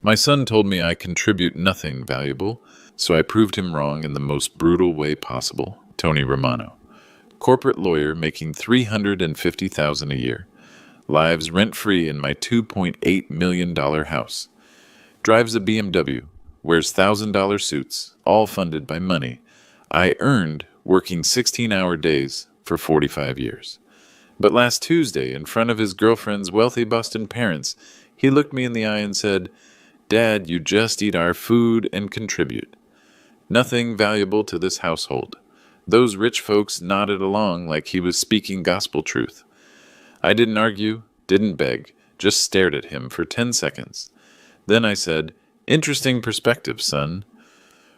My son told me I contribute nothing valuable, so I proved him wrong in the most brutal way possible. Tony Romano, corporate lawyer making $350,000 a year, lives rent-free in my $2.8 million house, drives a BMW, wears $1,000 suits, all funded by money I earned working 16-hour days for 45 years. But last Tuesday, in front of his girlfriend's wealthy Boston parents, he looked me in the eye and said, "Dad, you just eat our food and contribute. Nothing valuable to this household." Those rich folks nodded along like he was speaking gospel truth. I didn't argue, didn't beg, just stared at him for 10 seconds. Then I said, "Interesting perspective, son."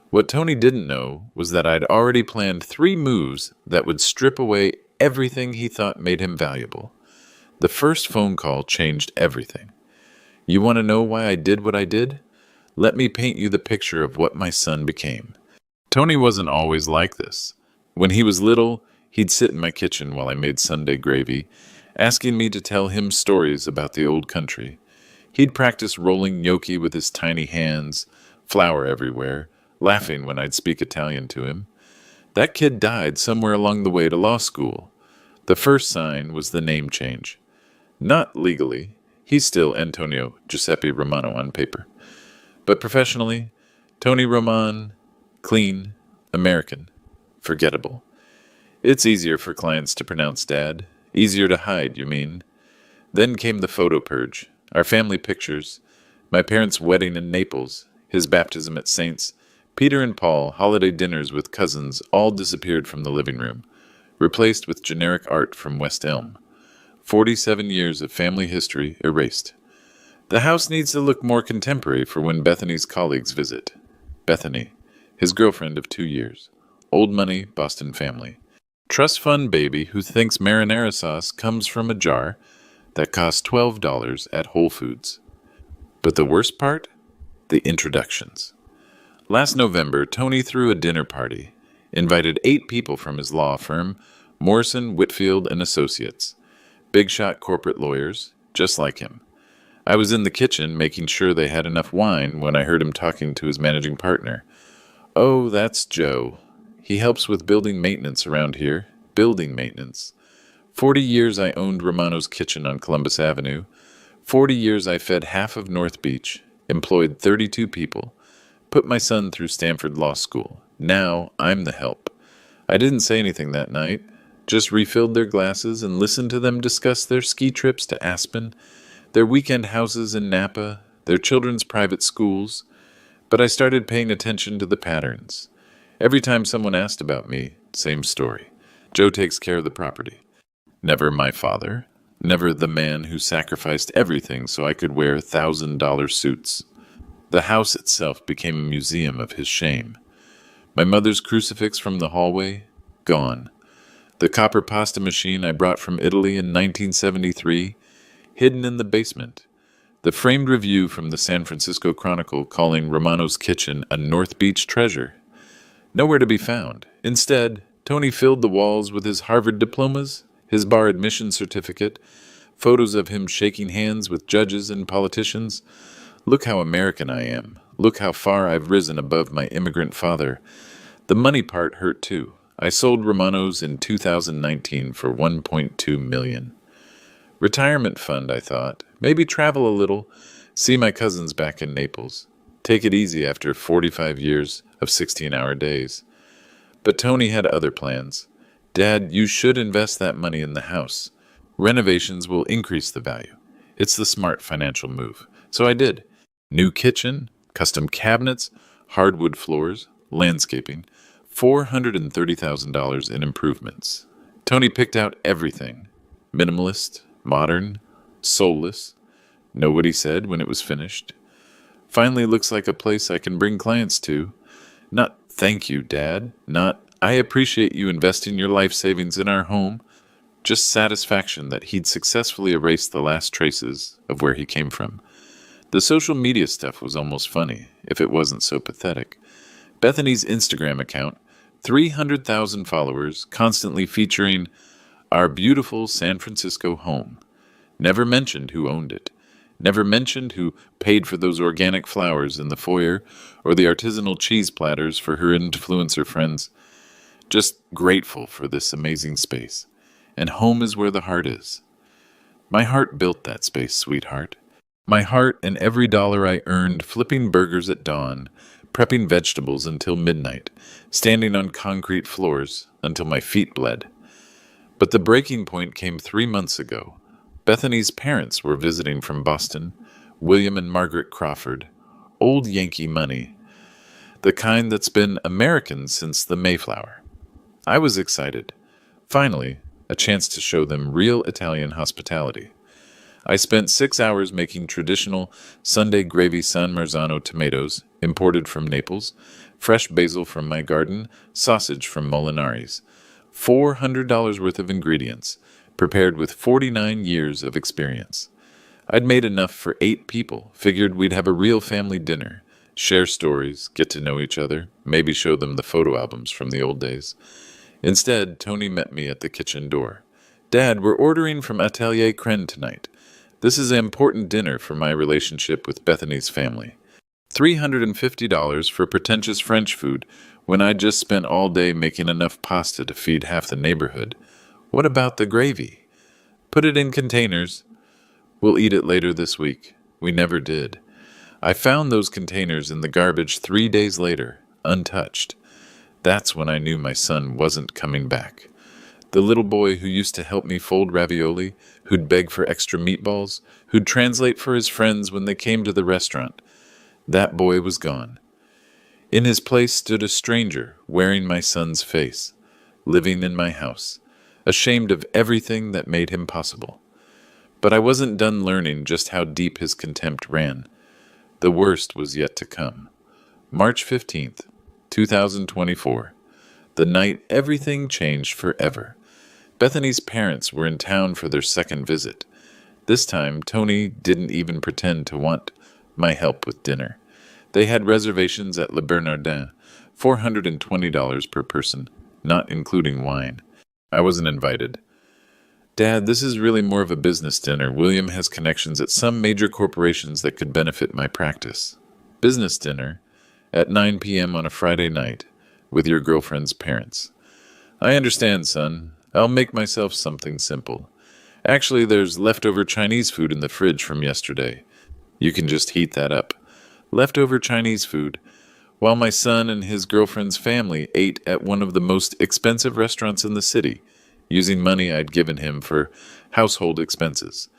What Tony didn't know was that I'd already planned 3 moves that would strip away everything he thought made him valuable. The first phone call changed everything. You want to know why I did what I did? Let me paint you the picture of what my son became. Tony wasn't always like this. When he was little, he'd sit in my kitchen while I made Sunday gravy, asking me to tell him stories about the old country. He'd practice rolling gnocchi with his tiny hands, flour everywhere, laughing when I'd speak Italian to him. That kid died somewhere along the way to law school. The first sign was the name change. Not legally. He's still Antonio Giuseppe Romano on paper. But professionally, Tony Roman, clean, American, forgettable. It's easier for clients to pronounce Dad. Easier to hide, you mean? Then came the photo purge. Our family pictures. My parents' wedding in Naples, his baptism at Saints, Peter and Paul, holiday dinners with cousins, all disappeared from the living room, replaced with generic art from West Elm. 47 years of family history erased. The house needs to look more contemporary for when Bethany's colleagues visit. Bethany, his girlfriend of 2 years. Old money, Boston family. Trust fund baby who thinks marinara sauce comes from a jar that costs $12 at Whole Foods. But the worst part? The introductions. Last November, Tony threw a dinner party, invited 8 people from his law firm, Morrison, Whitfield, and Associates. Big shot corporate lawyers, just like him. I was in the kitchen making sure they had enough wine when I heard him talking to his managing partner. "Oh, that's Joe. He helps with building maintenance around here. Building maintenance. 40 years I owned Romano's Kitchen on Columbus Avenue. 40 years I fed half of North Beach, employed 32 people, put my son through Stanford Law School. Now I'm the help." I didn't say anything that night, just refilled their glasses and listened to them discuss their ski trips to Aspen, their weekend houses in Napa, their children's private schools. But I started paying attention to the patterns. Every time someone asked about me, same story. Joe takes care of the property. Never my father. Never the man who sacrificed everything so I could wear $1,000 suits. The house itself became a museum of his shame. My mother's crucifix from the hallway, gone. The copper pasta machine I brought from Italy in 1973, hidden in the basement. The framed review from the San Francisco Chronicle calling Romano's Kitchen a North Beach treasure. Nowhere to be found. Instead, Tony filled the walls with his Harvard diplomas, his bar admission certificate, photos of him shaking hands with judges and politicians. Look how American I am. Look how far I've risen above my immigrant father. The money part hurt too. I sold Romano's in 2019 for $1.2 million. Retirement fund, I thought. Maybe travel a little, see my cousins back in Naples. Take it easy after 45 years of 16-hour days. But Tony had other plans. "Dad, you should invest that money in the house. Renovations will increase the value. It's the smart financial move." So I did. New kitchen, custom cabinets, hardwood floors, landscaping, $430,000 in improvements. Tony picked out everything. Minimalist, modern, soulless. Know what he said when it was finished? "Finally looks like a place I can bring clients to." Not "thank you, Dad." Not "I appreciate you investing your life savings in our home." Just satisfaction that he'd successfully erased the last traces of where he came from. The social media stuff was almost funny, if it wasn't so pathetic. Bethany's Instagram account, 300,000 followers, constantly featuring our beautiful San Francisco home. Never mentioned who owned it. Never mentioned who paid for those organic flowers in the foyer or the artisanal cheese platters for her influencer friends. Just grateful for this amazing space. And home is where the heart is. My heart built that space, sweetheart. My heart and every dollar I earned flipping burgers at dawn, prepping vegetables until midnight, standing on concrete floors until my feet bled. But the breaking point came 3 months ago. Bethany's parents were visiting from Boston, William and Margaret Crawford. Old Yankee money, the kind that's been American since the Mayflower. I was excited. Finally, a chance to show them real Italian hospitality. I spent 6 hours making traditional Sunday gravy San Marzano tomatoes, imported from Naples, fresh basil from my garden, sausage from Molinari's. $400 worth of ingredients, prepared with 49 years of experience. I'd made enough for 8 people, figured we'd have a real family dinner, share stories, get to know each other, maybe show them the photo albums from the old days. Instead, Tony met me at the kitchen door. Dad, we're ordering from Atelier Cren tonight. This is an important dinner for my relationship with Bethany's family. $350 for pretentious French food when I just spent all day making enough pasta to feed half the neighborhood. What about the gravy? Put it in containers. We'll eat it later this week. We never did. I found those containers in the garbage 3 days later, untouched. That's when I knew my son wasn't coming back. The little boy who used to help me fold ravioli, who'd beg for extra meatballs, who'd translate for his friends when they came to the restaurant. That boy was gone. In his place stood a stranger wearing my son's face, living in my house, ashamed of everything that made him possible. But I wasn't done learning just how deep his contempt ran. The worst was yet to come. March 15th, 2024. The night everything changed forever. Bethany's parents were in town for their second visit. This time, Tony didn't even pretend to want my help with dinner. They had reservations at Le Bernardin, $420 per person, not including wine. I wasn't invited. Dad, this is really more of a business dinner. William has connections at some major corporations that could benefit my practice. Business dinner at 9 p.m. on a Friday night with your girlfriend's parents. I understand, son. I'll make myself something simple. Actually, there's leftover Chinese food in the fridge from yesterday. You can just heat that up. Leftover Chinese food, while my son and his girlfriend's family ate at one of the most expensive restaurants in the city, using money I'd given him for household expenses.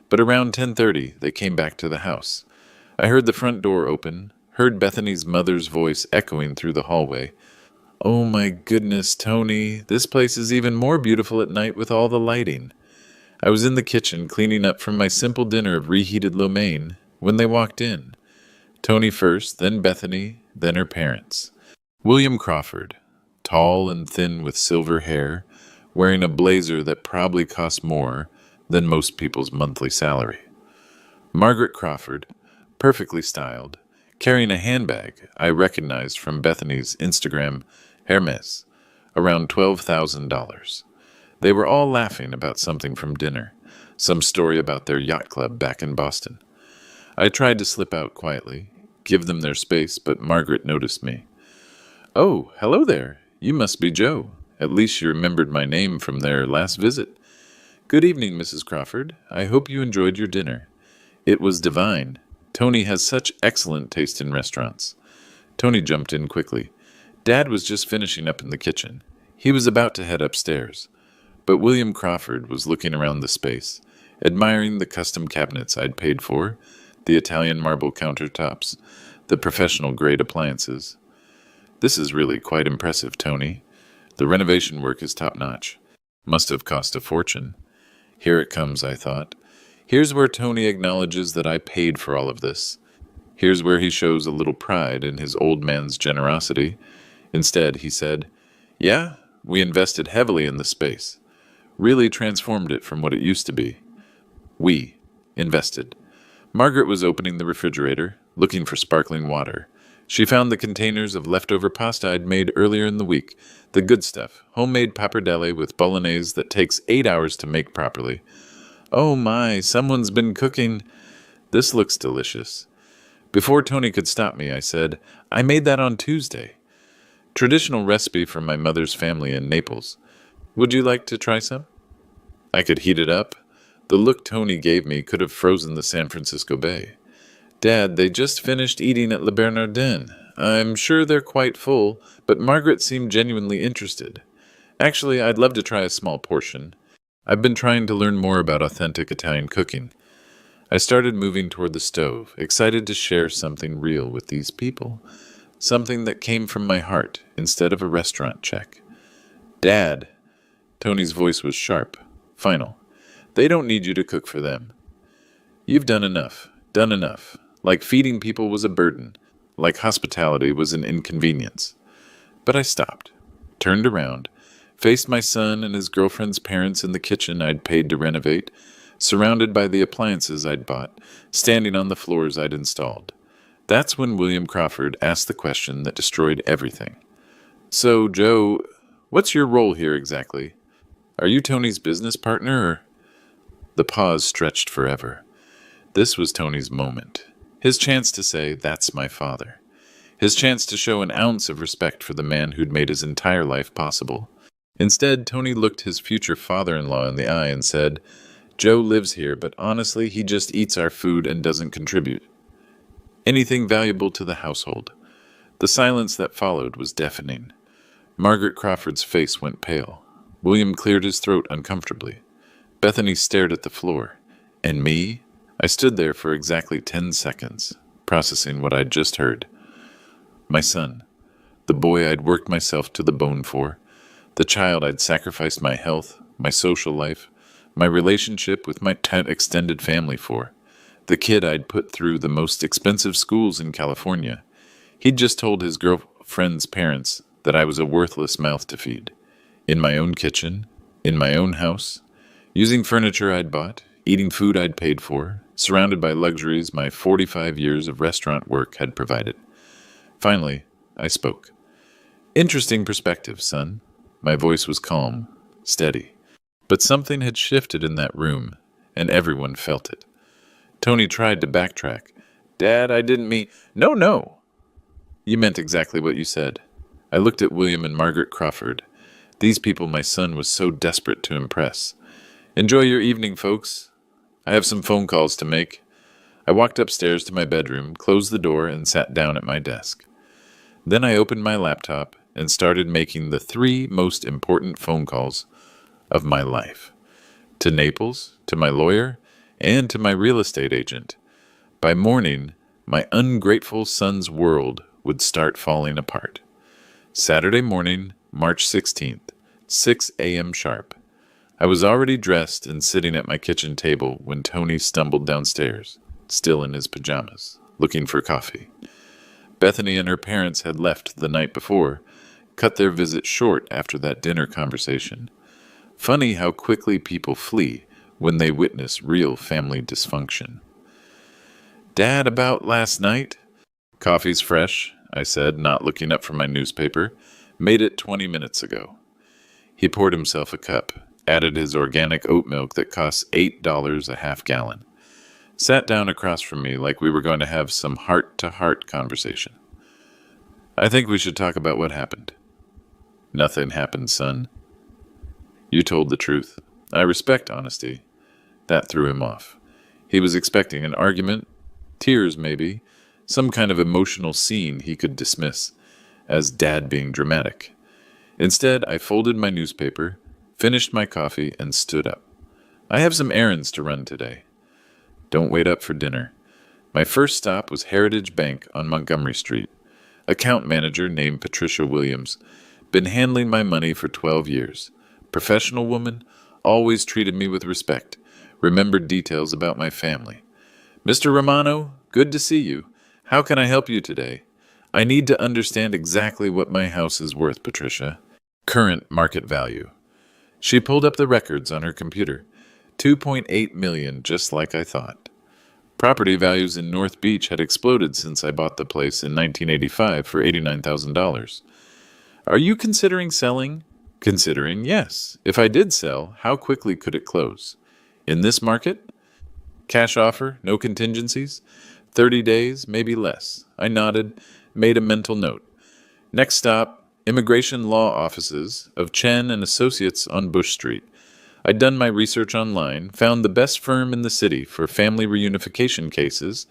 But around 10:30, they came back to the house. I heard the front door open, heard Bethany's mother's voice echoing through the hallway. Oh my goodness, Tony, this place is even more beautiful at night with all the lighting. I was in the kitchen cleaning up from my simple dinner of reheated lo mein when they walked in. Tony first, then Bethany, then her parents. William Crawford, tall and thin with silver hair, wearing a blazer that probably cost more than most people's monthly salary. Margaret Crawford, perfectly styled, carrying a handbag I recognized from Bethany's Instagram Hermes, around $12,000. They were all laughing about something from dinner, some story about their yacht club back in Boston. I tried to slip out quietly, give them their space, but Margaret noticed me. Oh, hello there. You must be Joe. At least you remembered my name from their last visit. Good evening, Mrs. Crawford. I hope you enjoyed your dinner. It was divine. Tony has such excellent taste in restaurants. Tony jumped in quickly. Dad was just finishing up in the kitchen. He was about to head upstairs. But William Crawford was looking around the space, admiring the custom cabinets I'd paid for, the Italian marble countertops, the professional-grade appliances. This is really quite impressive, Tony. The renovation work is top-notch. Must have cost a fortune. Here it comes, I thought. Here's where Tony acknowledges that I paid for all of this. Here's where he shows a little pride in his old man's generosity. Instead, he said, Yeah, we invested heavily in the space. Really transformed it from what it used to be. We invested. Margaret was opening the refrigerator, looking for sparkling water. She found the containers of leftover pasta I'd made earlier in the week. The good stuff, homemade pappardelle with bolognese that takes 8 hours to make properly. Oh my, someone's been cooking. This looks delicious. Before Tony could stop me, I said, I made that on Tuesday. Traditional recipe from my mother's family in Naples. Would you like to try some? I could heat it up. The look Tony gave me could have frozen the San Francisco Bay. Dad, they just finished eating at Le Bernardin. I'm sure they're quite full, but Margaret seemed genuinely interested. Actually, I'd love to try a small portion. I've been trying to learn more about authentic Italian cooking. I started moving toward the stove, excited to share something real with these people. Something that came from my heart instead of a restaurant check. Dad, Tony's voice was sharp, final. They don't need you to cook for them. You've done enough, done enough. Like feeding people was a burden, like hospitality was an inconvenience. But I stopped, turned around, faced my son and his girlfriend's parents in the kitchen I'd paid to renovate, surrounded by the appliances I'd bought, standing on the floors I'd installed. That's when William Crawford asked the question that destroyed everything. So, Joe, what's your role here exactly? Are you Tony's business partner, or? The pause stretched forever. This was Tony's moment. His chance to say, that's my father. His chance to show an ounce of respect for the man who'd made his entire life possible. Instead, Tony looked his future father-in-law in the eye and said, Joe lives here, but honestly, he just eats our food and doesn't contribute anything valuable to the household. The silence that followed was deafening. Margaret Crawford's face went pale. William cleared his throat uncomfortably. Bethany stared at the floor. And me? I stood there for exactly 10 seconds, processing what I'd just heard. My son, the boy I'd worked myself to the bone for, the child I'd sacrificed my health, my social life, my relationship with my extended family for, the kid I'd put through the most expensive schools in California. He'd just told his girlfriend's parents that I was a worthless mouth to feed. In my own kitchen, in my own house, using furniture I'd bought, eating food I'd paid for, surrounded by luxuries my 45 years of restaurant work had provided. Finally, I spoke. Interesting perspective, son. My voice was calm, steady. But something had shifted in that room, and everyone felt it. Tony tried to backtrack. Dad, I didn't mean... No. You meant exactly what you said. I looked at William and Margaret Crawford. These people my son was so desperate to impress. Enjoy your evening, folks. I have some phone calls to make. I walked upstairs to my bedroom, closed the door, and sat down at my desk. Then I opened my laptop and started making the 3 most important phone calls of my life. To Naples, to my lawyer, and to my real estate agent. By morning, my ungrateful son's world would start falling apart. Saturday morning, March 16th, 6 a.m. sharp. I was already dressed and sitting at my kitchen table when Tony stumbled downstairs, still in his pajamas, looking for coffee. Bethany and her parents had left the night before, cut their visit short after that dinner conversation. Funny how quickly people flee when they witness real family dysfunction. Dad, about last night? Coffee's fresh, I said, not looking up from my newspaper. Made it 20 minutes ago. He poured himself a cup, added his organic oat milk that costs $8 a half gallon. Sat down across from me like we were going to have some heart-to-heart conversation. I think we should talk about what happened. Nothing happened, son. You told the truth. I respect honesty. That threw him off. He was expecting an argument, tears maybe, some kind of emotional scene he could dismiss as Dad being dramatic. Instead, I folded my newspaper, finished my coffee, and stood up. I have some errands to run today. Don't wait up for dinner. My first stop was Heritage Bank on Montgomery Street. Account manager named Patricia Williams. Been handling my money for 12 years. Professional woman, always treated me with respect. Remembered details about my family. Mr. Romano, good to see you. How can I help you today? I need to understand exactly what my house is worth, Patricia. Current market value. She pulled up the records on her computer. $2.8 million, just like I thought. Property values in North Beach had exploded since I bought the place in 1985 for $89,000. Are you considering selling? Considering, yes. If I did sell, how quickly could it close? In this market? Cash offer, no contingencies? 30 days, maybe less. I nodded, made a mental note. Next stop, immigration law offices of Chen and Associates on Bush Street. I'd done my research online, found the best firm in the city for family reunification cases.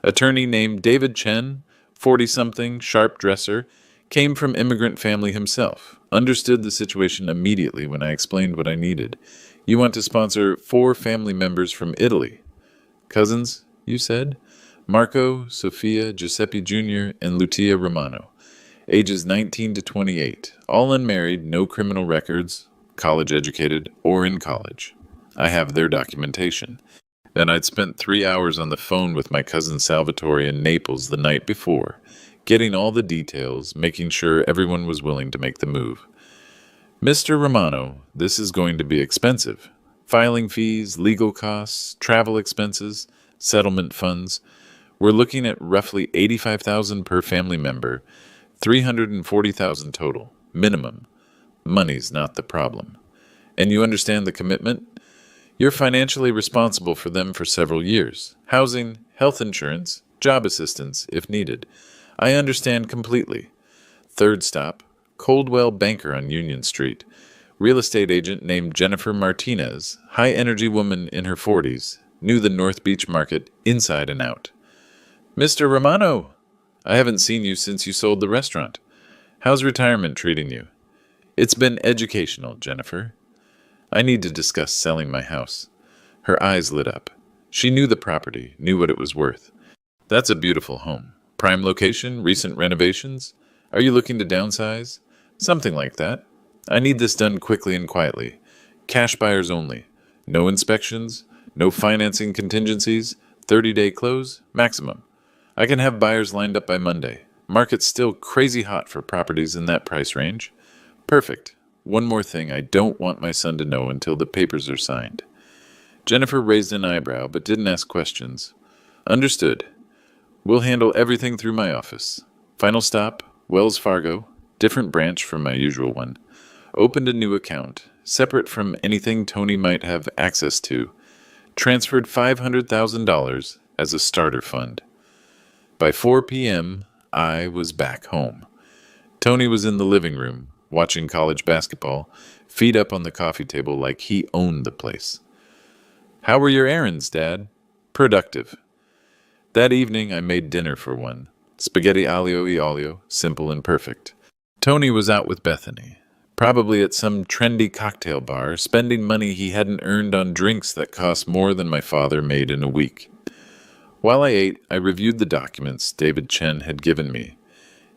Attorney named David Chen, 40-something, sharp dresser, came from immigrant family himself. Understood the situation immediately when I explained what I needed. You want to sponsor 4 family members from Italy. Cousins, you said? Marco, Sofia, Giuseppe Jr., and Lucia Romano. Ages 19 to 28. All unmarried, no criminal records, college educated, or in college. I have their documentation. And I'd spent 3 hours on the phone with my cousin Salvatore in Naples the night before, getting all the details, making sure everyone was willing to make the move. Mr. Romano, this is going to be expensive. Filing fees, legal costs, travel expenses, settlement funds. We're looking at roughly $85,000 per family member, $340,000 total, minimum. Money's not the problem. And you understand the commitment? You're financially responsible for them for several years. Housing, health insurance, job assistance, if needed. I understand completely. Third stop, Coldwell Banker on Union Street. Real estate agent named Jennifer Martinez, high-energy woman in her 40s, knew the North Beach market inside and out. Mr. Romano, I haven't seen you since you sold the restaurant. How's retirement treating you? It's been educational, Jennifer. I need to discuss selling my house. Her eyes lit up. She knew the property, knew what it was worth. That's a beautiful home. Prime location, recent renovations. Are you looking to downsize? Something like that. I need this done quickly and quietly. Cash buyers only. No inspections, no financing contingencies, 30-day close, maximum. I can have buyers lined up by Monday. Market's still crazy hot for properties in that price range. Perfect. One more thing I don't want my son to know until the papers are signed. Jennifer raised an eyebrow but didn't ask questions. Understood. We'll handle everything through my office. Final stop, Wells Fargo, different branch from my usual one. Opened a new account, separate from anything Tony might have access to. Transferred $500,000 as a starter fund. By 4 p.m., I was back home. Tony was in the living room, watching college basketball, feet up on the coffee table like he owned the place. How were your errands, Dad? Productive. That evening, I made dinner for one. Spaghetti aglio e olio, simple and perfect. Tony was out with Bethany, probably at some trendy cocktail bar, spending money he hadn't earned on drinks that cost more than my father made in a week. While I ate, I reviewed the documents David Chen had given me.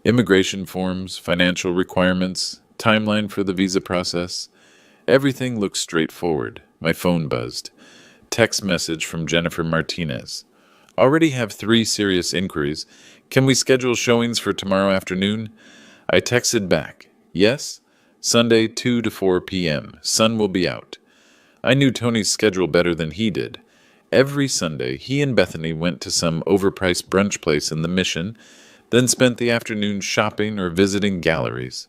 Immigration forms, financial requirements, timeline for the visa process. Everything looked straightforward. My phone buzzed. Text message from Jennifer Martinez. Already have 3 serious inquiries. Can we schedule showings for tomorrow afternoon? I texted back. Yes. Sunday 2 to 4 p.m. Sun will be out. I knew Tony's schedule better than he did. Every Sunday, he and Bethany went to some overpriced brunch place in the Mission, then spent the afternoon shopping or visiting galleries.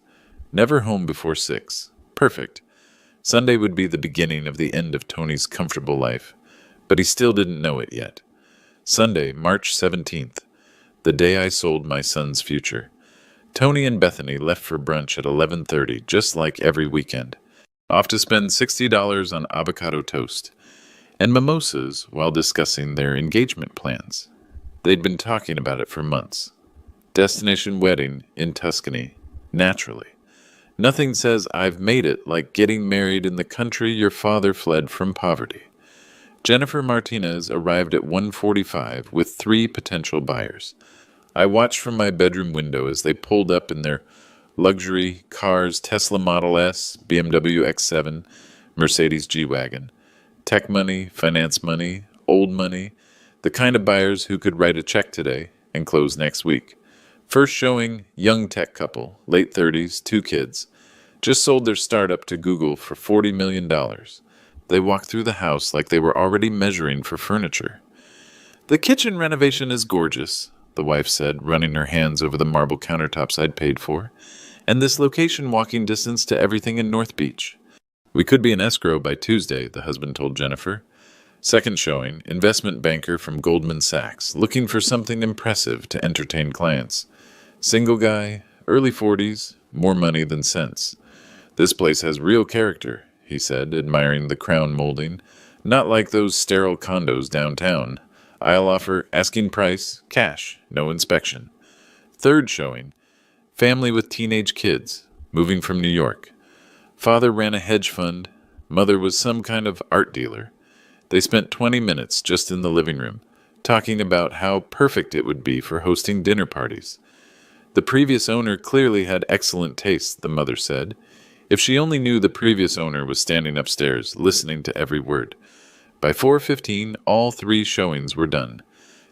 Never home before 6. Perfect. Sunday would be the beginning of the end of Tony's comfortable life, but he still didn't know it yet. Sunday, March 17th, the day I sold my son's future. Tony and Bethany left for brunch at 11:30, just like every weekend. Off to spend $60 on avocado toast and mimosas while discussing their engagement plans. They'd been talking about it for months. Destination wedding in Tuscany, naturally. Nothing says I've made it like getting married in the country your father fled from poverty. Jennifer Martinez arrived at 1:45 with 3 potential buyers. I watched from my bedroom window as they pulled up in their luxury cars, Tesla Model S, BMW X7, Mercedes G-Wagon. Tech money, finance money, old money, the kind of buyers who could write a check today and close next week. First showing, young tech couple, late 30s, 2 kids. Just sold their startup to Google for $40 million. They walked through the house like they were already measuring for furniture. The kitchen renovation is gorgeous, the wife said, running her hands over the marble countertops I'd paid for, and this location walking distance to everything in North Beach. We could be in escrow by Tuesday, the husband told Jennifer. Second showing, investment banker from Goldman Sachs, looking for something impressive to entertain clients. Single guy, early 40s, more money than sense. This place has real character, he said, admiring the crown molding. Not like those sterile condos downtown. I'll offer asking price, cash, no inspection. Third showing, family with teenage kids, moving from New York. Father ran a hedge fund. Mother was some kind of art dealer. They spent 20 minutes just in the living room, talking about how perfect it would be for hosting dinner parties. The previous owner clearly had excellent taste, the mother said. If she only knew the previous owner was standing upstairs, listening to every word. By 4:15, all 3 showings were done.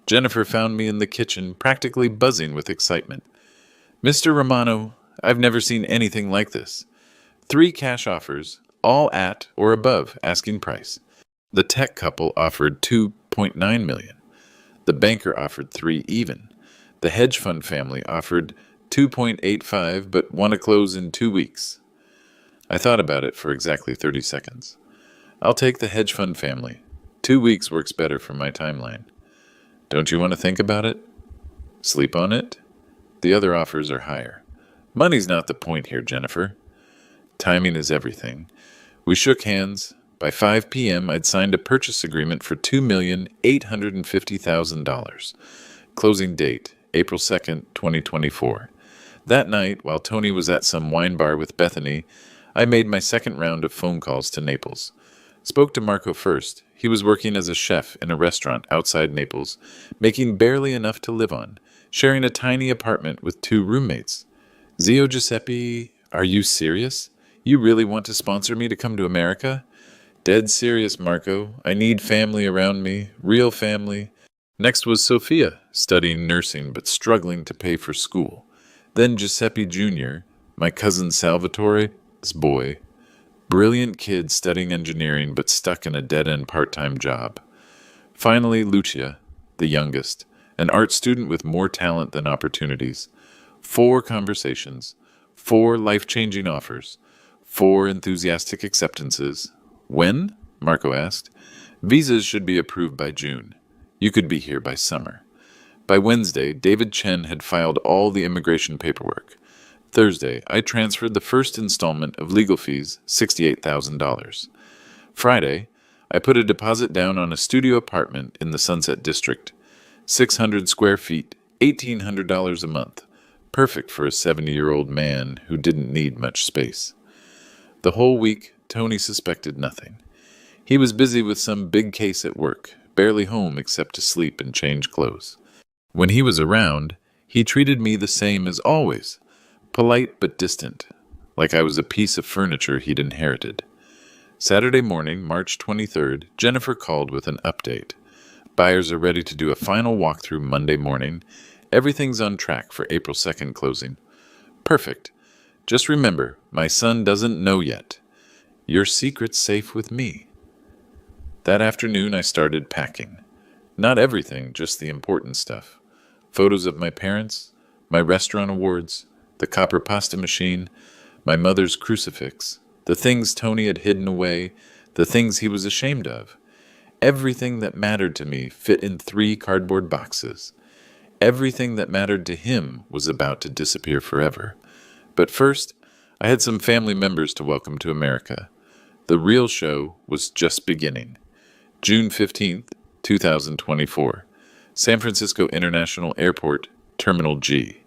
Jennifer found me in the kitchen, practically buzzing with excitement. Mr. Romano, I've never seen anything like this. 3 cash offers, all at or above asking price. The tech couple offered $2.9 million. The banker offered 3 even. The hedge fund family offered $2.85 but want to close in 2 weeks. I thought about it for exactly 30 seconds. I'll take the hedge fund family. 2 weeks works better for my timeline. Don't you want to think about it? Sleep on it? The other offers are higher. Money's not the point here, Jennifer. Timing is everything. We shook hands. By 5 p.m., I'd signed a purchase agreement for $2,850,000. Closing date, April 2nd, 2024. That night, while Tony was at some wine bar with Bethany, I made my second round of phone calls to Naples. Spoke to Marco first. He was working as a chef in a restaurant outside Naples, making barely enough to live on, sharing a tiny apartment with 2 roommates. Zio Giuseppe, are you serious? You really want to sponsor me to come to America? Dead serious, Marco. I need family around me, real family. Next was Sophia, studying nursing but struggling to pay for school. Then Giuseppe Jr., my cousin Salvatore's boy. Brilliant kid studying engineering but stuck in a dead-end part-time job. Finally, Lucia, the youngest, an art student with more talent than opportunities. 4 conversations, 4 life-changing offers, 4 enthusiastic acceptances. When? Marco asked. Visas should be approved by June. You could be here by summer. By Wednesday, David Chen had filed all the immigration paperwork. Thursday, I transferred the first installment of legal fees, $68,000. Friday, I put a deposit down on a studio apartment in the Sunset District. 600 square feet, $1,800 a month. Perfect for a 70-year-old man who didn't need much space. The whole week, Tony suspected nothing. He was busy with some big case at work, barely home except to sleep and change clothes. When he was around, he treated me the same as always, polite but distant, like I was a piece of furniture he'd inherited. Saturday morning, March 23rd, Jennifer called with an update. Buyers are ready to do a final walkthrough Monday morning. Everything's on track for April 2nd closing. Perfect. Just remember, my son doesn't know yet. Your secret's safe with me. That afternoon, I started packing. Not everything, just the important stuff. Photos of my parents, my restaurant awards, the copper pasta machine, my mother's crucifix, the things Tony had hidden away, the things he was ashamed of. Everything that mattered to me fit in 3 cardboard boxes. Everything that mattered to him was about to disappear forever. But first, I had some family members to welcome to America. The real show was just beginning. June 15th, 2024. San Francisco International Airport, Terminal G.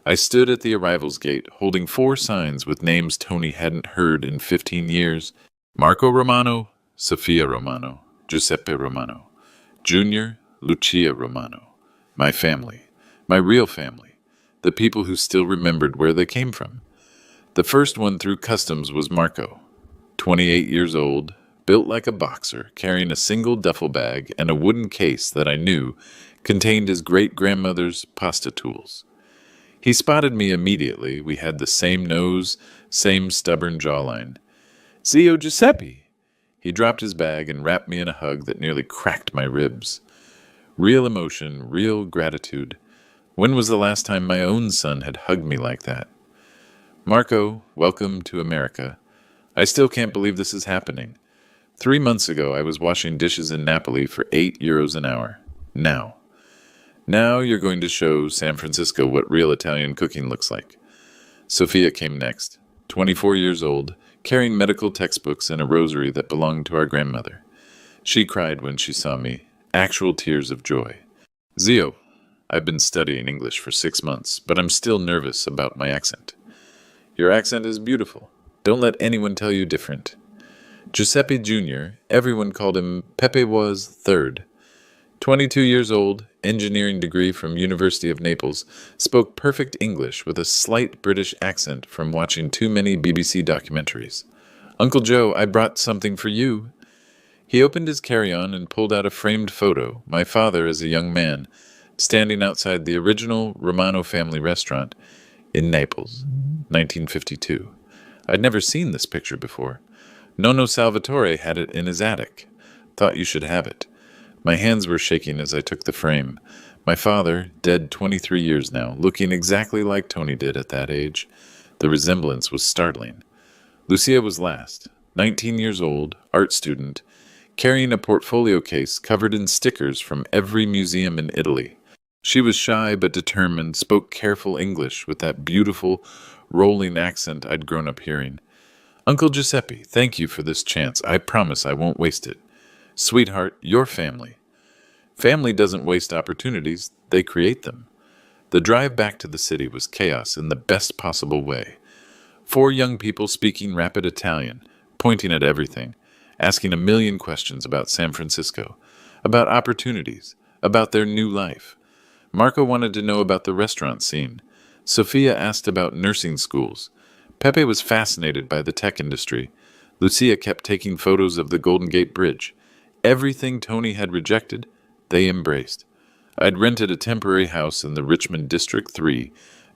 I stood at the arrivals gate, holding 4 signs with names Tony hadn't heard in 15 years. Marco Romano, Sofia Romano, Giuseppe Romano, Junior, Lucia Romano. My family. My real family. The people who still remembered where they came from. The first one through customs was Marco. 28 years old, built like a boxer, carrying a single duffel bag and a wooden case that I knew contained his great-grandmother's pasta tools. He spotted me immediately. We had the same nose, same stubborn jawline. Zio Giuseppe! He dropped his bag and wrapped me in a hug that nearly cracked my ribs. Real emotion, real gratitude. When was the last time my own son had hugged me like that? Marco, welcome to America. I still can't believe this is happening. 3 months ago, I was washing dishes in Napoli for €8 an hour. Now you're going to show San Francisco what real Italian cooking looks like. Sophia came next, 24 years old, carrying medical textbooks and a rosary that belonged to our grandmother. She cried when she saw me, actual tears of joy. Zio, I've been studying English for 6 months, but I'm still nervous about my accent. Your accent is beautiful. Don't let anyone tell you different. Giuseppe Jr., everyone called him Pepe was third. 22 years old, engineering degree from University of Naples, spoke perfect English with a slight British accent from watching too many BBC documentaries. Uncle Joe, I brought something for you. He opened his carry-on and pulled out a framed photo, my father as a young man, standing outside the original Romano family restaurant in Naples, 1952. I'd never seen this picture before. Nonno Salvatore had it in his attic. Thought you should have it. My hands were shaking as I took the frame. My father, dead 23 years now, looking exactly like Tony did at that age. The resemblance was startling. Lucia was last, 19 years old, art student, carrying a portfolio case covered in stickers from every museum in Italy. She was shy but determined, spoke careful English with that beautiful, rolling accent I'd grown up hearing. Uncle Giuseppe, thank you for this chance. I promise I won't waste it. Sweetheart, your family. Family doesn't waste opportunities, they create them. The drive back to the city was chaos in the best possible way. 4 young people speaking rapid Italian, pointing at everything, asking a million questions about San Francisco, about opportunities, about their new life. Marco wanted to know about the restaurant scene. Sophia asked about nursing schools. Pepe was fascinated by the tech industry. Lucia kept taking photos of the Golden Gate Bridge. Everything Tony had rejected, they embraced. I'd rented a temporary house in the Richmond District 3,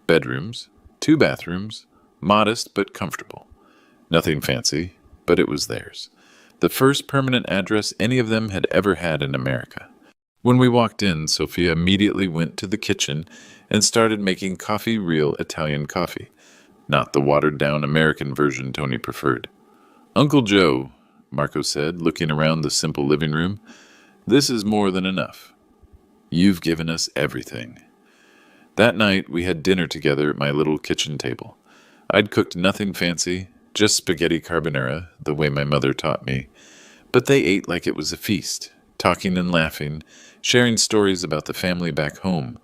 bedrooms, 2 bathrooms, modest but comfortable. Nothing fancy, but it was theirs. The first permanent address any of them had ever had in America. When we walked in, Sophia immediately went to the kitchen and started making coffee, real Italian coffee, not the watered-down American version Tony preferred. Uncle Joe, Marco said, looking around the simple living room, this is more than enough. You've given us everything. That night, we had dinner together at my little kitchen table. I'd cooked nothing fancy, just spaghetti carbonara, the way my mother taught me. But they ate like it was a feast, talking and laughing, sharing stories about the family back home.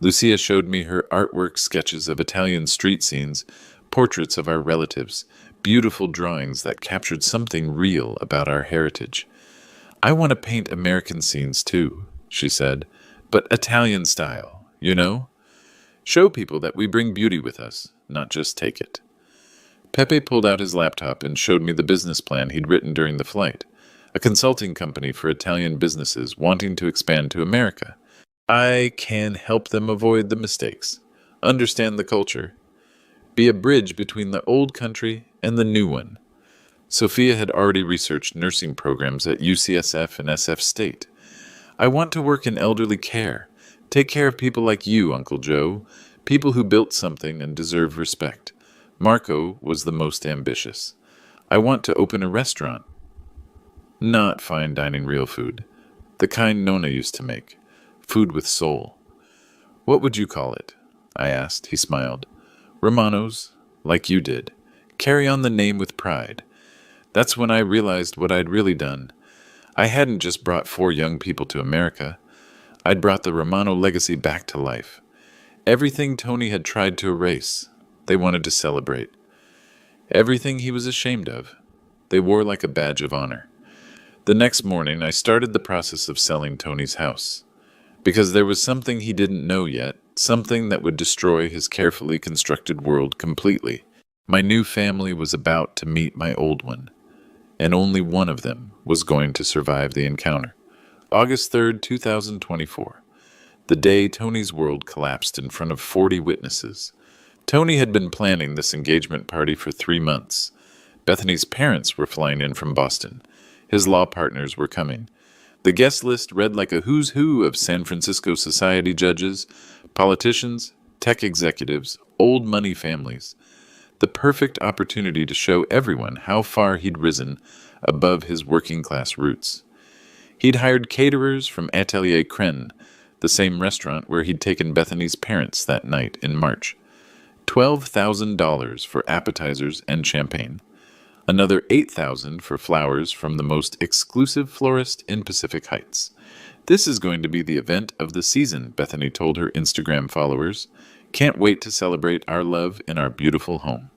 Lucia showed me her artwork sketches of Italian street scenes, portraits of our relatives, beautiful drawings that captured something real about our heritage. I want to paint American scenes too, she said, but Italian style, you know? Show people that we bring beauty with us, not just take it. Pepe pulled out his laptop and showed me the business plan he'd written during the flight, a consulting company for Italian businesses wanting to expand to America. I can help them avoid the mistakes, understand the culture, be a bridge between the old country and the new one. Sophia had already researched nursing programs at UCSF and SF State. I want to work in elderly care, take care of people like you, Uncle Joe, people who built something and deserve respect. Marco was the most ambitious. I want to open a restaurant. Not fine dining real food, the kind Nonna used to make. Food with soul. What would you call it? I asked. He smiled. Romano's, like you did. Carry on the name with pride. That's when I realized what I'd really done. I hadn't just brought 4 young people to America. I'd brought the Romano legacy back to life. Everything Tony had tried to erase, they wanted to celebrate. Everything he was ashamed of, they wore like a badge of honor. The next morning, I started the process of selling Tony's house. Because there was something he didn't know yet, something that would destroy his carefully constructed world completely. My new family was about to meet my old one, and only one of them was going to survive the encounter. August 3rd, 2024. The day Tony's world collapsed in front of 40 witnesses. Tony had been planning this engagement party for 3 months. Bethany's parents were flying in from Boston. His law partners were coming. The guest list read like a who's who of San Francisco society judges, politicians, tech executives, old money families. The perfect opportunity to show everyone how far he'd risen above his working-class roots. He'd hired caterers from Atelier Crenn, the same restaurant where he'd taken Bethany's parents that night in March. $12,000 for appetizers and champagne. Another $8,000 for flowers from the most exclusive florist in Pacific Heights. This is going to be the event of the season, Bethany told her Instagram followers. Can't wait to celebrate our love in our beautiful home.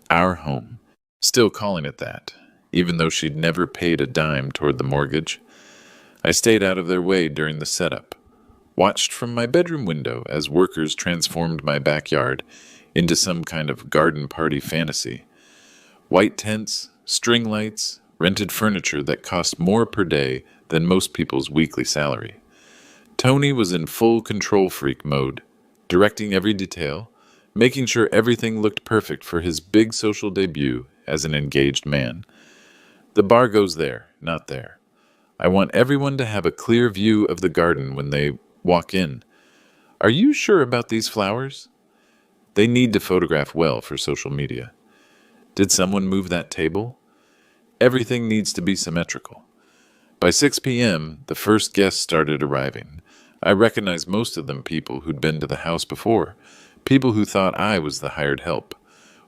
Our home. Still calling it that, even though she'd never paid a dime toward the mortgage. I stayed out of their way during the setup. Watched from my bedroom window as workers transformed my backyard into some kind of garden party fantasy. White tents, string lights, rented furniture that cost more per day than most people's weekly salary. Tony was in full control freak mode, directing every detail, making sure everything looked perfect for his big social debut as an engaged man. The bar goes there, not there. I want everyone to have a clear view of the garden when they walk in. Are you sure about these flowers? They need to photograph well for social media. Did someone move that table? Everything needs to be symmetrical. By 6 p.m., the first guests started arriving. I recognized most of them people who'd been to the house before, people who thought I was the hired help.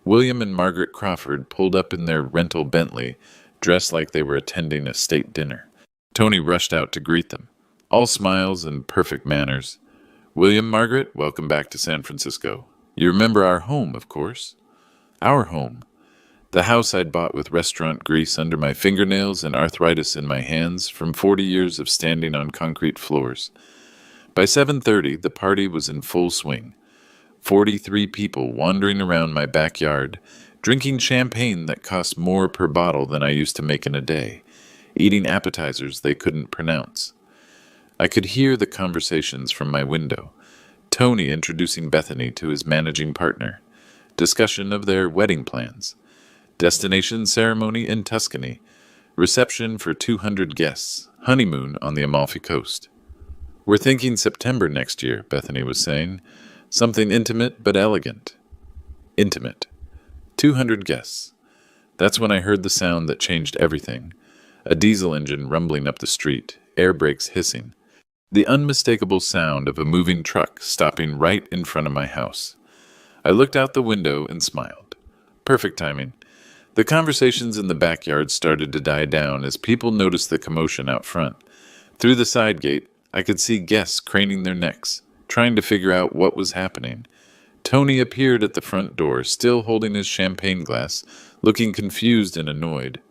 William and Margaret Crawford pulled up in their rental Bentley, dressed like they were attending a state dinner. Tony rushed out to greet them, all smiles and perfect manners. William, Margaret, welcome back to San Francisco. You remember our home, of course. Our home. The house I'd bought with restaurant grease under my fingernails and arthritis in my hands from 40 years of standing on concrete floors. By 7:30, the party was in full swing. 43 people wandering around my backyard, drinking champagne that cost more per bottle than I used to make in a day, eating appetizers they couldn't pronounce. I could hear the conversations from my window. Tony introducing Bethany to his managing partner. Discussion of their wedding plans. Destination ceremony in Tuscany. Reception for 200 guests. Honeymoon on the Amalfi Coast. We're thinking September next year, Bethany was saying. Something intimate but elegant. Intimate. 200 guests. That's when I heard the sound that changed everything. A diesel engine rumbling up the street, air brakes hissing. The unmistakable sound of a moving truck stopping right in front of my house. I looked out the window and smiled. Perfect timing. The conversations in the backyard started to die down as people noticed the commotion out front. Through the side gate, I could see guests craning their necks, trying to figure out what was happening. Tony appeared at the front door, still holding his champagne glass, looking confused and annoyed.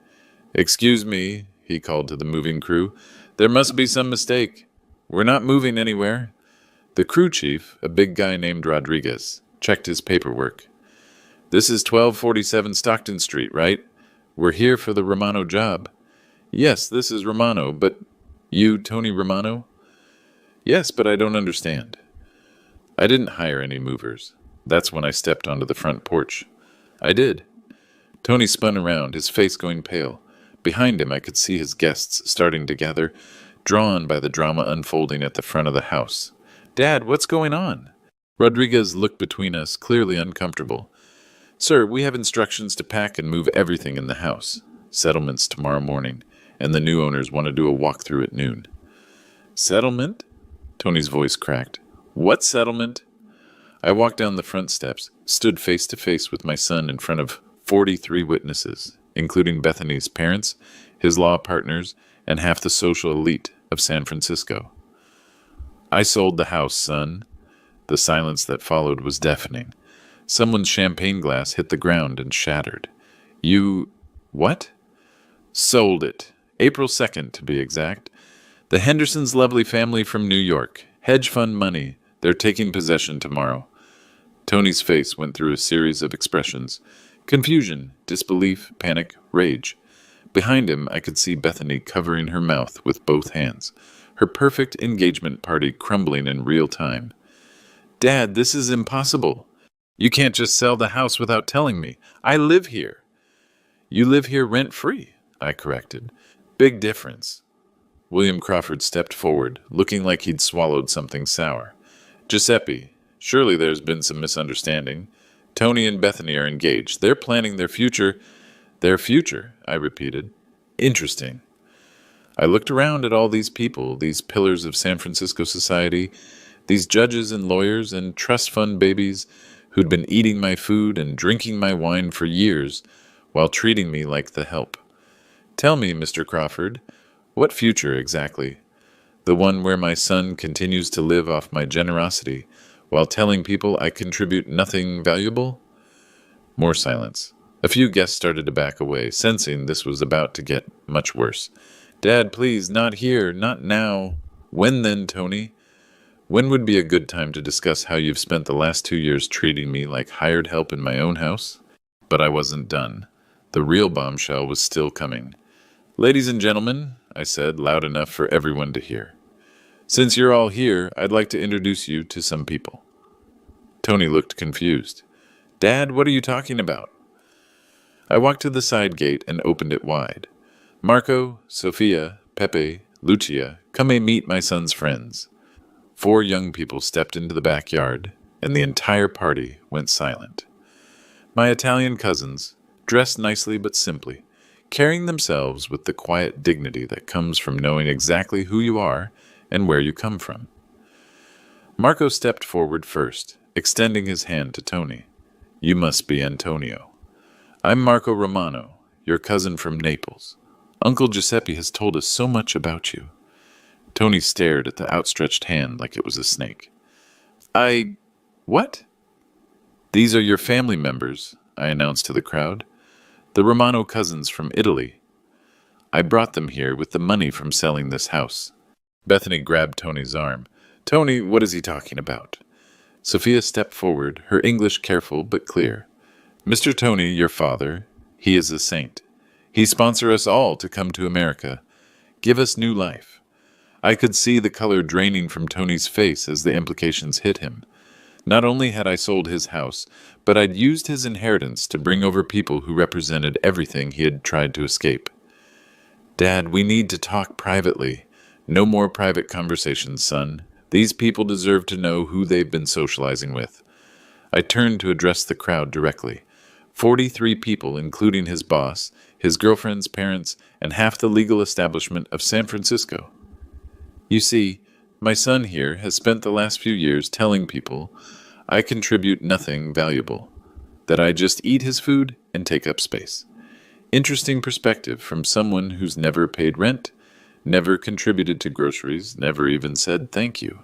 "Excuse me," he called to the moving crew. "There must be some mistake. We're not moving anywhere." The crew chief, a big guy named Rodriguez, checked his paperwork. "This is 1247 Stockton Street, right? We're here for the Romano job." "Yes, this is Romano, but..." "You, Tony Romano?" "Yes, but I don't understand." I didn't hire any movers. That's when I stepped onto the front porch. I did. Tony spun around, his face going pale. Behind him I could see his guests starting to gather, drawn by the drama unfolding at the front of the house. "Dad, what's going on?" Rodriguez looked between us, clearly uncomfortable. "Sir, we have instructions to pack and move everything in the house. Settlements tomorrow morning, and the new owners want to do a walkthrough at noon." "Settlement?" Tony's voice cracked. "What settlement?" I walked down the front steps, stood face to face with my son in front of 43 witnesses, including Bethany's parents, his law partners, and half the social elite of San Francisco. "I sold the house, son." The silence that followed was deafening. Someone's champagne glass hit the ground and shattered. "You... what?" "Sold it. April 2nd, to be exact. The Hendersons' lovely family from New York. Hedge fund money. They're taking possession tomorrow." Tony's face went through a series of expressions. Confusion, disbelief, panic, rage. Behind him, I could see Bethany covering her mouth with both hands, her perfect engagement party crumbling in real time. "Dad, this is impossible. You can't just sell the house without telling me. I live here." "You live here rent-free," I corrected. "Big difference." William Crawford stepped forward, looking like he'd swallowed something sour. "Giuseppe, surely there's been some misunderstanding. Tony and Bethany are engaged. They're planning their future." "Their future," I repeated. Interesting. I looked around at all these people, these pillars of San Francisco society, these judges and lawyers and trust fund babies who'd been eating my food and drinking my wine for years while treating me like the help. Tell me, Mr. Crawford, what future exactly? The one where my son continues to live off my generosity while telling people I contribute nothing valuable? More silence. A few guests started to back away, sensing this was about to get much worse. Dad, please, not here, not now. When then, Tony? When would be a good time to discuss how you've spent the last 2 years treating me like hired help in my own house? But I wasn't done. The real bombshell was still coming. Ladies and gentlemen, I said, loud enough for everyone to hear. Since you're all here, I'd like to introduce you to some people. Tony looked confused. Dad, what are you talking about? I walked to the side gate and opened it wide. Marco, Sophia, Pepe, Lucia, come and meet my son's friends. 4 young people stepped into the backyard, and the entire party went silent. My Italian cousins, dressed nicely but simply, carrying themselves with the quiet dignity that comes from knowing exactly who you are and where you come from. Marco stepped forward first, extending his hand to Tony. You must be Antonio. I'm Marco Romano, your cousin from Naples. Uncle Giuseppe has told us so much about you. Tony stared at the outstretched hand like it was a snake. What? These are your family members, I announced to the crowd. The Romano cousins from Italy. I brought them here with the money from selling this house. Bethany grabbed Tony's arm. Tony, what is he talking about? Sophia stepped forward, her English careful but clear. Mr. Tony, your father, he is a saint. He sponsored us all to come to America. Give us new life. I could see the color draining from Tony's face as the implications hit him. Not only had I sold his house, but I'd used his inheritance to bring over people who represented everything he had tried to escape. Dad, we need to talk privately. No more private conversations, son. These people deserve to know who they've been socializing with. I turned to address the crowd directly. 43 people, including his boss, his girlfriend's parents, and half the legal establishment of San Francisco. You see, my son here has spent the last few years telling people I contribute nothing valuable, that I just eat his food and take up space. Interesting perspective from someone who's never paid rent, never contributed to groceries, never even said thank you.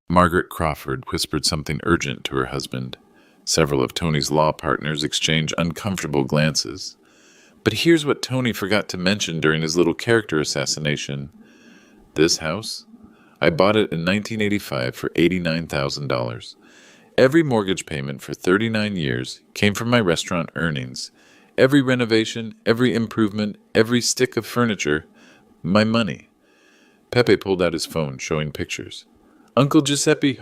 Margaret Crawford whispered something urgent to her husband. Several of Tony's law partners exchanged uncomfortable glances. But here's what Tony forgot to mention during his little character assassination. This house? I bought it in 1985 for $89,000. Every mortgage payment for 39 years came from my restaurant earnings. Every renovation, every improvement, every stick of furniture, my money. Pepe pulled out his phone, showing pictures. Uncle Giuseppe,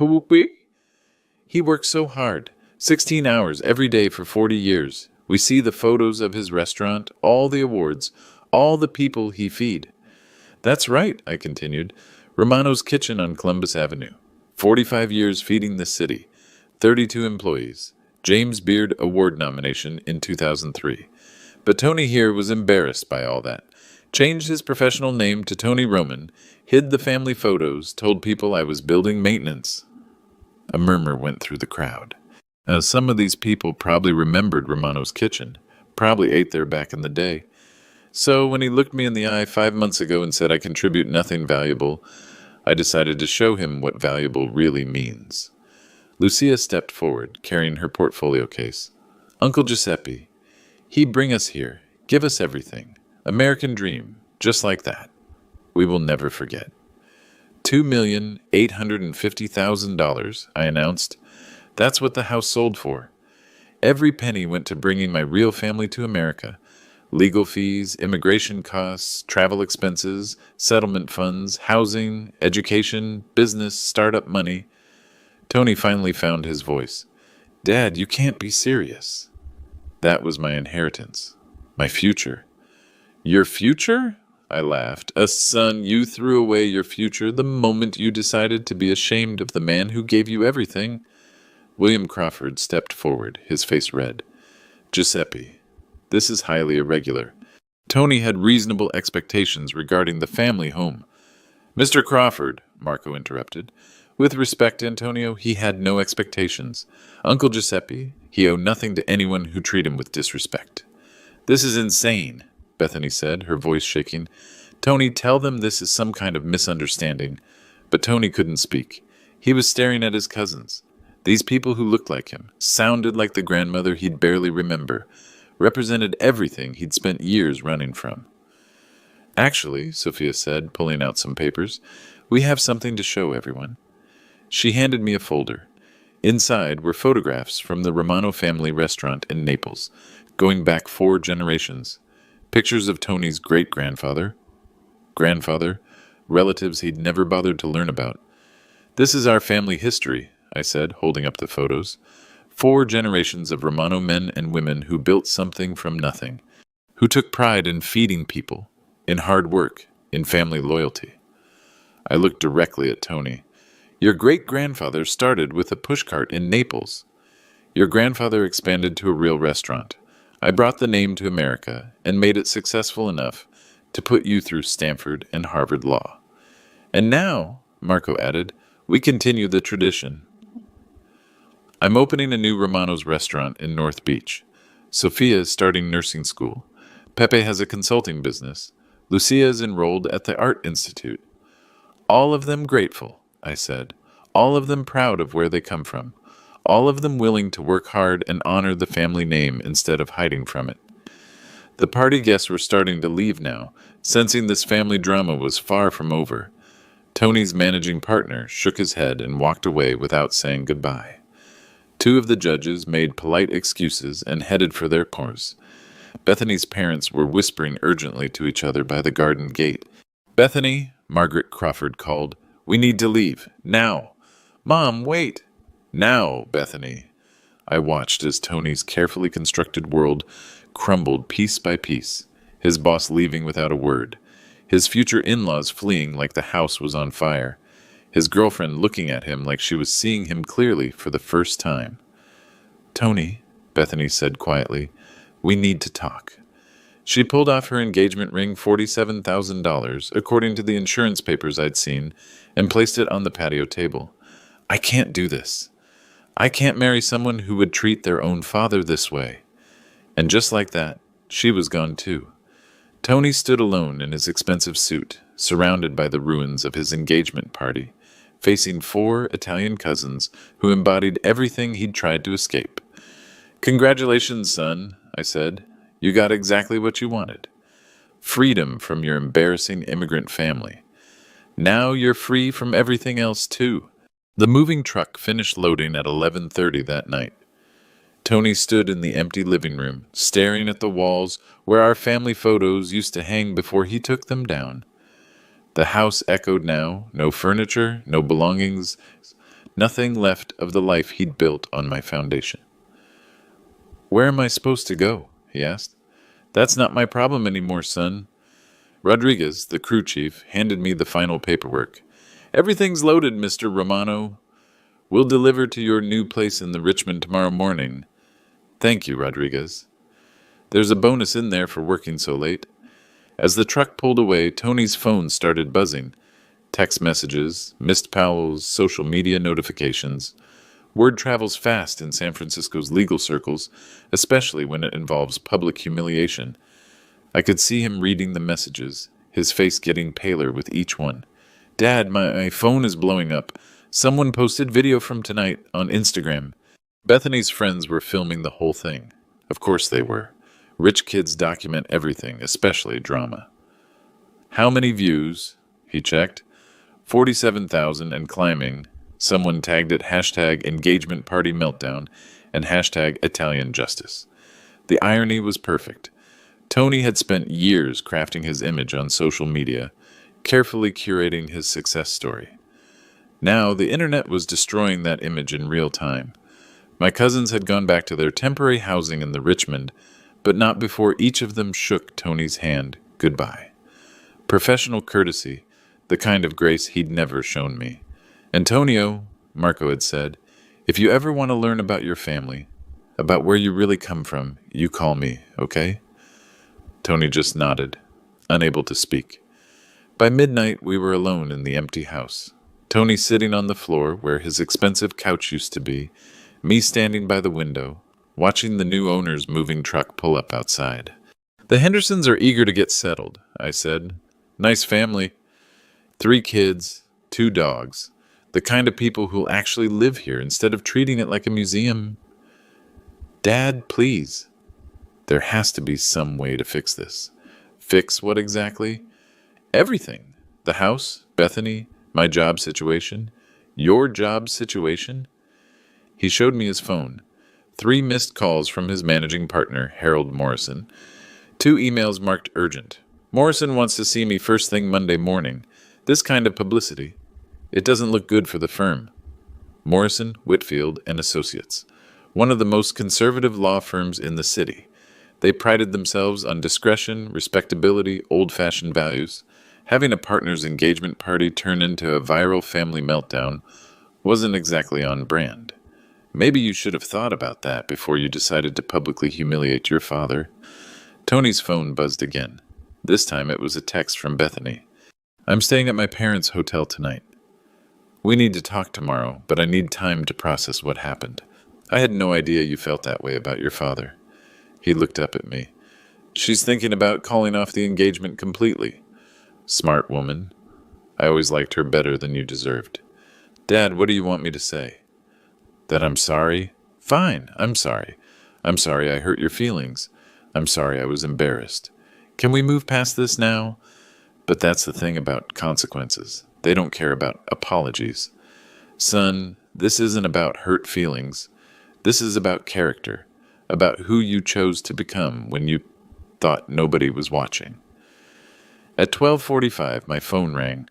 he worked so hard, 16 hours every day for 40 years. We see the photos of his restaurant, all the awards, all the people he feed. That's right, I continued. Romano's Kitchen on Columbus Avenue. 45 years feeding the city. 32 employees. James Beard Award nomination in 2003. But Tony here was embarrassed by all that. Changed his professional name to Tony Roman, hid the family photos, told people I was building maintenance. A murmur went through the crowd. Some of these people probably remembered Romano's Kitchen, probably ate there back in the day. So when he looked me in the eye 5 months ago and said I contribute nothing valuable, I decided to show him what valuable really means. Lucia stepped forward, carrying her portfolio case. Uncle Giuseppe, he bring us here, give us everything. American dream, just like that. We will never forget. $2,850,000, I announced. That's what the house sold for. Every penny went to bringing my real family to America. Legal fees, immigration costs, travel expenses, settlement funds, housing, education, business, startup money. Tony finally found his voice. Dad, you can't be serious. That was my inheritance. My future. Your future? I laughed. Son, you threw away your future the moment you decided to be ashamed of the man who gave you everything. William Crawford stepped forward, his face red. Giuseppe, this is highly irregular. Tony had reasonable expectations regarding the family home. Mr. Crawford, Marco interrupted. With respect, Antonio, he had no expectations. Uncle Giuseppe, he owed nothing to anyone who treat him with disrespect. This is insane, Bethany said, her voice shaking. Tony, tell them this is some kind of misunderstanding. But Tony couldn't speak. He was staring at his cousins. These people who looked like him, sounded like the grandmother he'd barely remember, represented everything he'd spent years running from. Actually, Sophia said, pulling out some papers, we have something to show everyone. She handed me a folder. Inside were photographs from the Romano family restaurant in Naples, going back 4 generations. Pictures of Tony's great-grandfather, grandfather, relatives he'd never bothered to learn about. This is our family history, I said, holding up the photos. 4 generations of Romano men and women who built something from nothing, who took pride in feeding people, in hard work, in family loyalty. I looked directly at Tony. Your great-grandfather started with a pushcart in Naples. Your grandfather expanded to a real restaurant. I brought the name to America and made it successful enough to put you through Stanford and Harvard Law. And now, Marco added, we continue the tradition. I'm opening a new Romano's restaurant in North Beach. Sophia is starting nursing school. Pepe has a consulting business. Lucia is enrolled at the Art Institute. All of them grateful, I said. All of them proud of where they come from. All of them willing to work hard and honor the family name instead of hiding from it. The party guests were starting to leave now, sensing this family drama was far from over. Tony's managing partner shook his head and walked away without saying goodbye. 2 of the judges made polite excuses and headed for their cars. Bethany's parents were whispering urgently to each other by the garden gate. Bethany, Margaret Crawford called, we need to leave. Now. Mom, wait. Now, Bethany. I watched as Tony's carefully constructed world crumbled piece by piece, his boss leaving without a word, his future in-laws fleeing like the house was on fire, his girlfriend looking at him like she was seeing him clearly for the first time. Tony, Bethany said quietly, we need to talk. She pulled off her engagement ring, $47,000, according to the insurance papers I'd seen, and placed it on the patio table. I can't do this. I can't marry someone who would treat their own father this way. And just like that, she was gone too. Tony stood alone in his expensive suit, surrounded by the ruins of his engagement party, facing 4 Italian cousins who embodied everything he'd tried to escape. Congratulations, son, I said. You got exactly what you wanted. Freedom from your embarrassing immigrant family. Now you're free from everything else too. The moving truck finished loading at 11:30 that night. Tony stood in the empty living room, staring at the walls where our family photos used to hang before he took them down. The house echoed now, no furniture, no belongings, nothing left of the life he'd built on my foundation. Where am I supposed to go? He asked. That's not my problem anymore, son. Rodriguez, the crew chief, handed me the final paperwork. Everything's loaded, Mr. Romano. We'll deliver to your new place in the Richmond tomorrow morning. Thank you, Rodriguez. There's a bonus in there for working so late. As the truck pulled away, Tony's phone started buzzing. Text messages, missed Powell's social media notifications. Word travels fast in San Francisco's legal circles, especially when it involves public humiliation. I could see him reading the messages, his face getting paler with each one. Dad, my phone is blowing up. Someone posted video from tonight on Instagram. Bethany's friends were filming the whole thing. Of course they were. Rich kids document everything, especially drama. How many views? He checked. 47,000 and climbing. Someone tagged it hashtag engagement party meltdown and hashtag Italian justice. The irony was perfect. Tony had spent years crafting his image on social media, carefully curating his success story. Now the internet was destroying that image in real time. My cousins had gone back to their temporary housing in the Richmond, but not before each of them shook Tony's hand goodbye. Professional courtesy, the kind of grace he'd never shown me. Antonio, Marco had said, if you ever want to learn about your family, about where you really come from, you call me, okay? Tony just nodded, unable to speak. By midnight, we were alone in the empty house. Tony sitting on the floor where his expensive couch used to be, me standing by the window, watching the new owner's moving truck pull up outside. "The Hendersons are eager to get settled," I said. "Nice family. 3 kids, 2 dogs. The kind of people who'll actually live here instead of treating it like a museum." "Dad, please." "There has to be some way to fix this." "Fix what exactly?" "Everything. The house, Bethany, my job situation." "Your job situation?" He showed me his phone. 3 missed calls from his managing partner, Harold Morrison. 2 emails marked urgent. "Morrison wants to see me first thing Monday morning. This kind of publicity. It doesn't look good for the firm." Morrison, Whitfield, and Associates. One of the most conservative law firms in the city. They prided themselves on discretion, respectability, old-fashioned values. Having a partner's engagement party turn into a viral family meltdown wasn't exactly on brand. Maybe you should have thought about that before you decided to publicly humiliate your father. Tony's phone buzzed again. This time it was a text from Bethany. "I'm staying at my parents' hotel tonight. We need to talk tomorrow, but I need time to process what happened. I had no idea you felt that way about your father." He looked up at me. "She's thinking about calling off the engagement completely." "Smart woman. I always liked her better than you deserved." "Dad, what do you want me to say?" "That I'm sorry?" "Fine, I'm sorry. I'm sorry I hurt your feelings. I'm sorry I was embarrassed. Can we move past this now?" But that's the thing about consequences. They don't care about apologies. "Son, this isn't about hurt feelings. This is about character, about who you chose to become when you thought nobody was watching." At 12:45, my phone rang.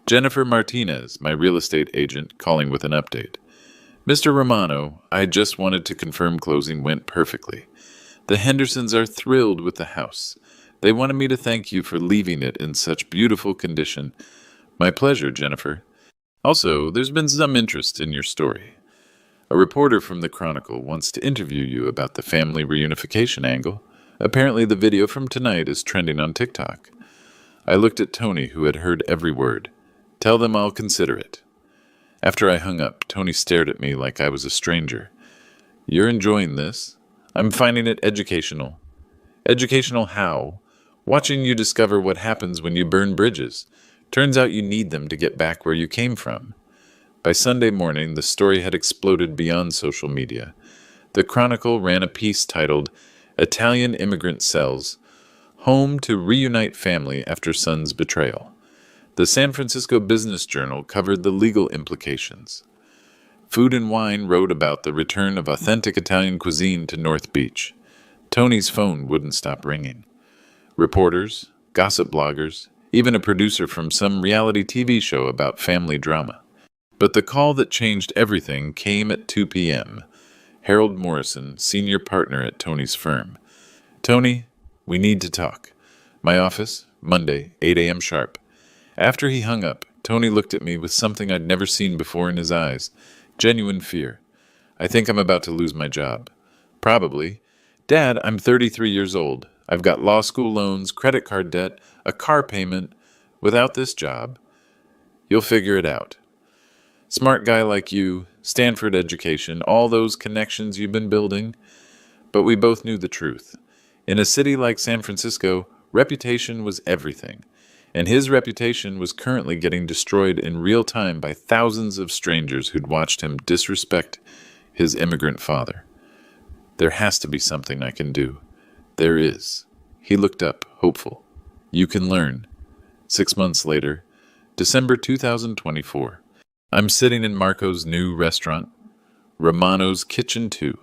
Jennifer Martinez, my real estate agent, calling with an update. "Mr. Romano, I just wanted to confirm closing went perfectly. The Hendersons are thrilled with the house. They wanted me to thank you for leaving it in such beautiful condition." "My pleasure, Jennifer. Also, there's been some interest in your story. A reporter from the Chronicle wants to interview you about the family reunification angle. Apparently the video from tonight is trending on TikTok." I looked at Tony, who had heard every word. "Tell them I'll consider it." After I hung up, Tony stared at me like I was a stranger. "You're enjoying this?" "I'm finding it educational." "Educational how?" "Watching you discover what happens when you burn bridges. Turns out you need them to get back where you came from." By Sunday morning, the story had exploded beyond social media. The Chronicle ran a piece titled, "Italian Immigrant Sells Home to Reunite Family After Son's Betrayal." The San Francisco Business Journal covered the legal implications. Food and Wine wrote about the return of authentic Italian cuisine to North Beach. Tony's phone wouldn't stop ringing. Reporters, gossip bloggers, even a producer from some reality TV show about family drama. But the call that changed everything came at 2 p.m. Harold Morrison, senior partner at Tony's firm. "Tony, we need to talk. My office, Monday, 8 a.m. sharp." After he hung up, Tony looked at me with something I'd never seen before in his eyes. Genuine fear. "I think I'm about to lose my job." "Probably." "Dad, I'm 33 years old. I've got law school loans, credit card debt, a car payment. Without this job." "You'll figure it out. Smart guy like you, Stanford education, all those connections you've been building." But we both knew the truth. In a city like San Francisco, reputation was everything. And his reputation was currently getting destroyed in real time by thousands of strangers who'd watched him disrespect his immigrant father. "There has to be something I can do." "There is." He looked up, hopeful. "You can learn." 6 months later, December 2024. I'm sitting in Marco's new restaurant, Romano's Kitchen 2,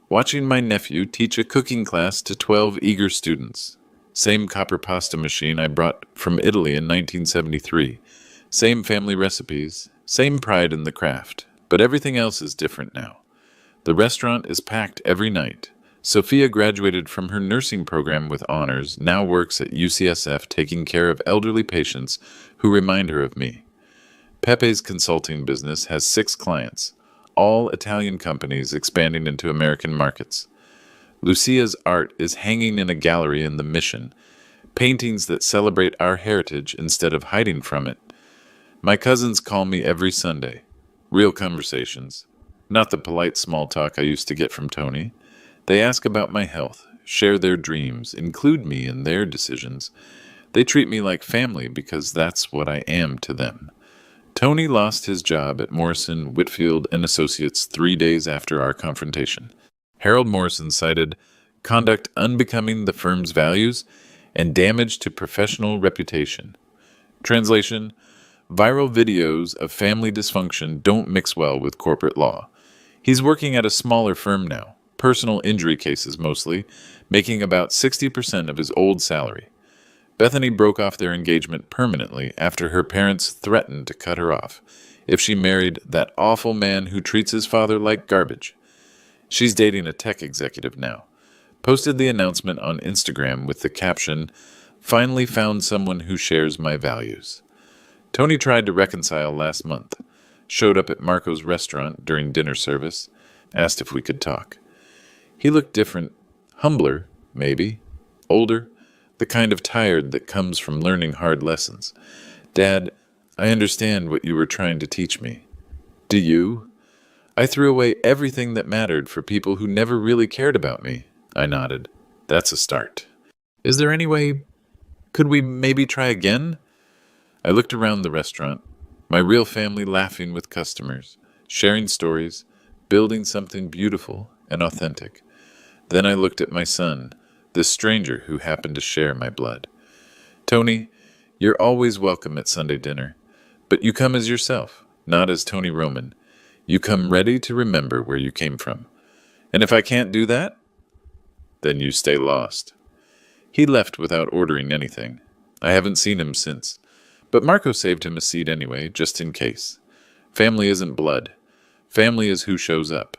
watching my nephew teach a cooking class to 12 eager students. Same copper pasta machine I brought from Italy in 1973. Same family recipes, same pride in the craft, but everything else is different now. The restaurant is packed every night. Sophia graduated from her nursing program with honors, now works at UCSF taking care of elderly patients who remind her of me. Pepe's consulting business has 6 clients, all Italian companies expanding into American markets. Lucia's art is hanging in a gallery in the Mission, paintings that celebrate our heritage instead of hiding from it. My cousins call me every Sunday. Real conversations. Not the polite small talk I used to get from Tony. They ask about my health, share their dreams, include me in their decisions. They treat me like family because that's what I am to them. Tony lost his job at Morrison, Whitfield and Associates 3 days after our confrontation. Harold Morrison cited conduct unbecoming the firm's values and damage to professional reputation. Translation: viral videos of family dysfunction don't mix well with corporate law. He's working at a smaller firm now, personal injury cases mostly, making about 60% of his old salary. Bethany broke off their engagement permanently after her parents threatened to cut her off if she married that awful man who treats his father like garbage. She's dating a tech executive now. Posted the announcement on Instagram with the caption, "Finally found someone who shares my values." Tony tried to reconcile last month. Showed up at Marco's restaurant during dinner service. Asked if we could talk. He looked different. Humbler, maybe. Older. The kind of tired that comes from learning hard lessons. "Dad, I understand what you were trying to teach me." "Do you?" "I threw away everything that mattered for people who never really cared about me." I nodded. "That's a start." "Is there any way... could we maybe try again?" I looked around the restaurant. My real family laughing with customers, sharing stories, building something beautiful and authentic. Then I looked at my son, this stranger who happened to share my blood. "Tony, you're always welcome at Sunday dinner, but you come as yourself, not as Tony Roman. You come ready to remember where you came from. And if I can't do that, then you stay lost." He left without ordering anything. I haven't seen him since. But Marco saved him a seat anyway, just in case. Family isn't blood. Family is who shows up.